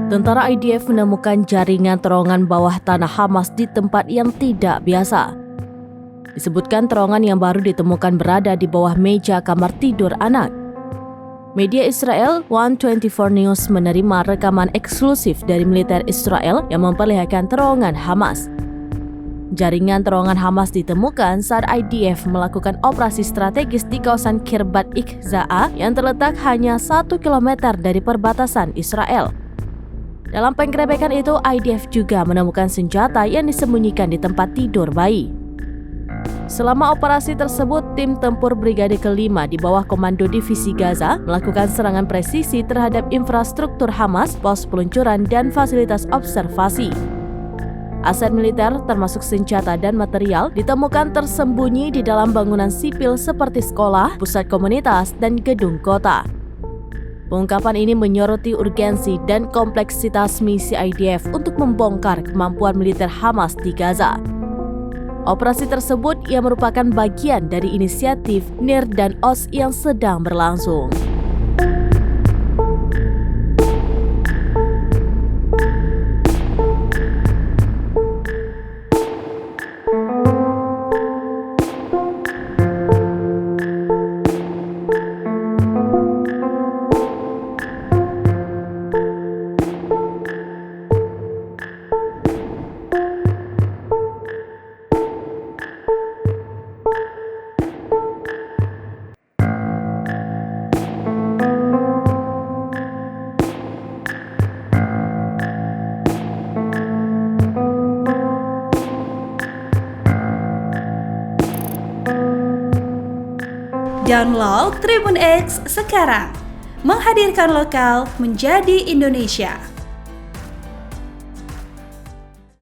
Tentara IDF menemukan jaringan terowongan bawah tanah Hamas di tempat yang tidak biasa. Disebutkan terowongan yang baru ditemukan berada di bawah meja kamar tidur anak. Media Israel 124 News menerima rekaman eksklusif dari militer Israel yang memperlihatkan terowongan Hamas. Jaringan terowongan Hamas ditemukan saat IDF melakukan operasi strategis di kawasan Khirbat Iqza'a yang terletak hanya 1 km dari perbatasan Israel. Dalam penggerebekan itu, IDF juga menemukan senjata yang disembunyikan di tempat tidur bayi. Selama operasi tersebut, tim tempur Brigade ke-5 di bawah Komando Divisi Gaza melakukan serangan presisi terhadap infrastruktur Hamas, pos peluncuran, dan fasilitas observasi. Aset militer termasuk senjata dan material ditemukan tersembunyi di dalam bangunan sipil seperti sekolah, pusat komunitas, dan gedung kota. Pengungkapan ini menyoroti urgensi dan kompleksitas misi IDF untuk membongkar kemampuan militer Hamas di Gaza. Operasi tersebut yang merupakan bagian dari inisiatif NIR dan OS yang sedang berlangsung. Download Tribun X sekarang, menghadirkan lokal menjadi Indonesia.